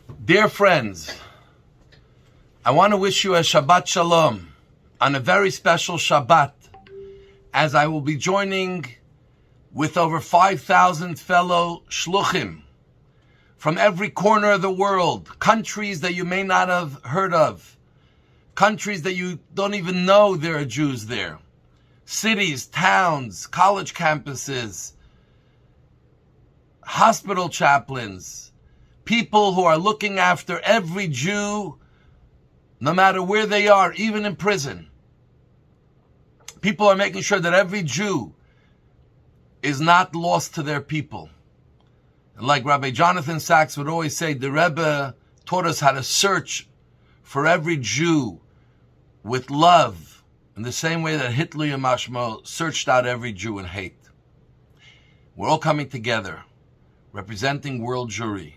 Dear friends, I want to wish you a Shabbat Shalom on a very special Shabbat, as I will be joining with over 5,000 fellow Shluchim from every corner of the world, countries that you may not have heard of, countries that you don't even know there are Jews there, cities, towns, college campuses, hospital chaplains, people who are looking after every Jew, no matter where they are, even in prison. People are making sure that every Jew is not lost to their people. And like Rabbi Jonathan Sachs would always say, the Rebbe taught us how to search for every Jew with love, in the same way that Hitler Yamashmo searched out every Jew in hate. We're all coming together, representing World Jewry,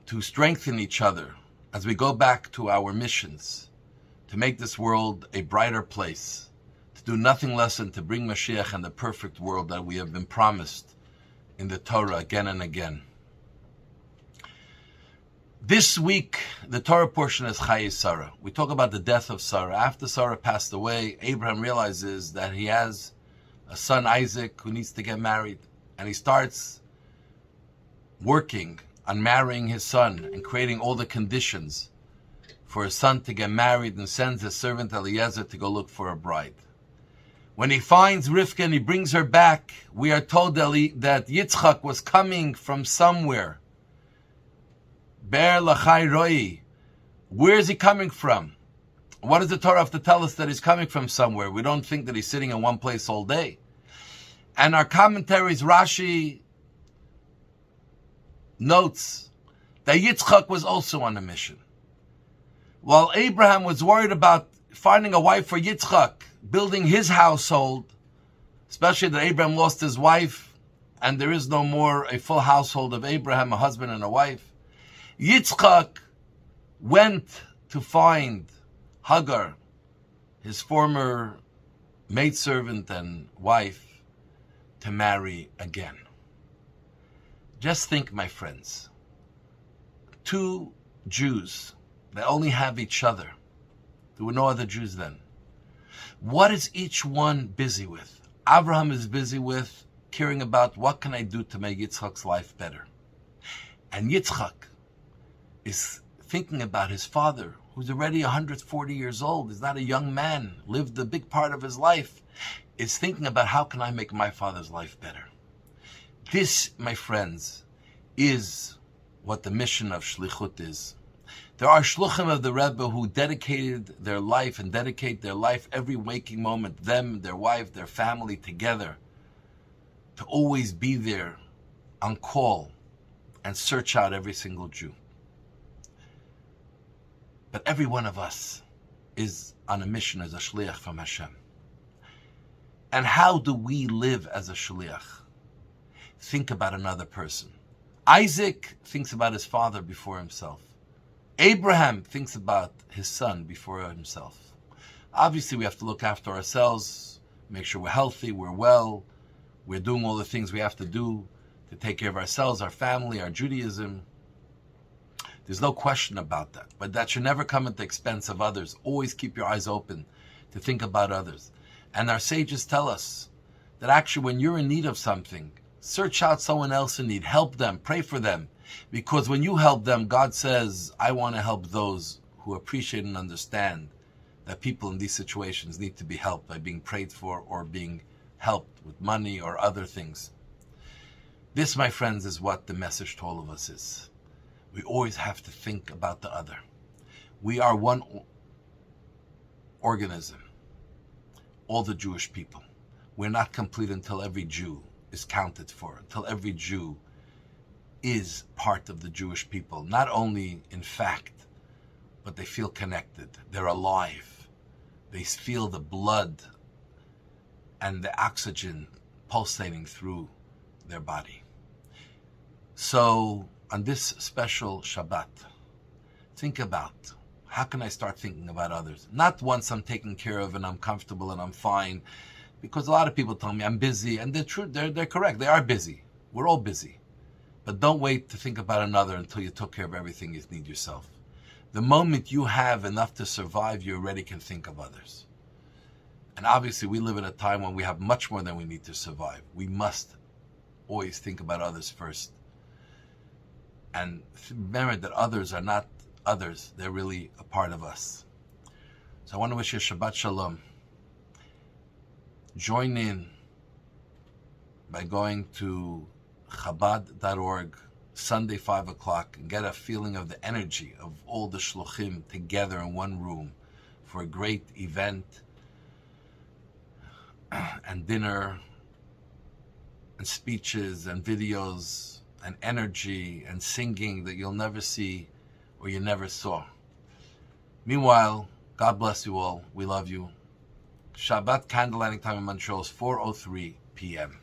to strengthen each other as we go back to our missions, to make this world a brighter place, to do nothing less than to bring Mashiach and the perfect world that we have been promised in the Torah again and again. This week, the Torah portion is Chayei Sarah. We talk about the death of Sarah. After Sarah passed away, Abraham realizes that he has a son, Isaac, who needs to get married. And he starts working on marrying his son and creating all the conditions for his son to get married, and sends his servant Eliezer to go look for a bride. When he finds Rivka and he brings her back, we are told that Yitzchak was coming from somewhere. Ber Lachai Roi. Where is he coming from? What does the Torah have to tell us that he's coming from somewhere? We don't think that he's sitting in one place all day. And our commentaries, Rashi notes that Yitzchak was also on a mission. While Abraham was worried about finding a wife for Yitzchak, building his household, especially that Abraham lost his wife, and there is no more a full household of Abraham, a husband and a wife, Yitzchak went to find Hagar, his former maidservant and wife, to marry again. Just think, my friends, two Jews that only have each other. There were no other Jews then. What is each one busy with? Abraham is busy with caring about what can I do to make Yitzchak's life better. And Yitzchak is thinking about his father, who's already 140 years old, is not a young man, lived a big part of his life, is thinking about how can I make my father's life better. This, my friends, is what the mission of Shlichut is. There are Shluchim of the Rebbe who dedicated their life and dedicate their life every waking moment, them, their wife, their family together, to always be there on call and search out every single Jew. But every one of us is on a mission as a Shliach from Hashem. And how do we live as a Shliach? Think about another person. Isaac thinks about his father before himself. Abraham thinks about his son before himself. Obviously, we have to look after ourselves, make sure we're healthy, we're well, we're doing all the things we have to do to take care of ourselves, our family, our Judaism. There's no question about that. But that should never come at the expense of others. Always keep your eyes open to think about others. And our sages tell us that actually when you're in need of something, search out someone else in need, help them, pray for them. Because when you help them, God says, I want to help those who appreciate and understand that people in these situations need to be helped by being prayed for or being helped with money or other things. This, my friends, is what the message to all of us is. We always have to think about the other. We are one organism, all the Jewish people. We're not complete until every Jew is counted for, until every Jew is part of the Jewish people, not only in fact, but they feel connected, they're alive, they feel the blood and the oxygen pulsating through their body. So on this special Shabbat, think about, how can I start thinking about others? Not once I'm taken care of and I'm comfortable and I'm fine, because a lot of people tell me I'm busy, and they're true, they're correct, they are busy. We're all busy. But don't wait to think about another until you took care of everything you need yourself. The moment you have enough to survive, you already can think of others. And obviously, we live in a time when we have much more than we need to survive. We must always think about others first. And remember that others are not others. They're really a part of us. So I want to wish you Shabbat Shalom. Join in by going to Chabad.org, Sunday 5 o'clock, and get a feeling of the energy of all the shluchim together in one room for a great event and dinner and speeches and videos and energy and singing that you'll never see or you never saw. Meanwhile, God bless you all. We love you. Shabbat candlelighting time in Montreal is 4:03 p.m.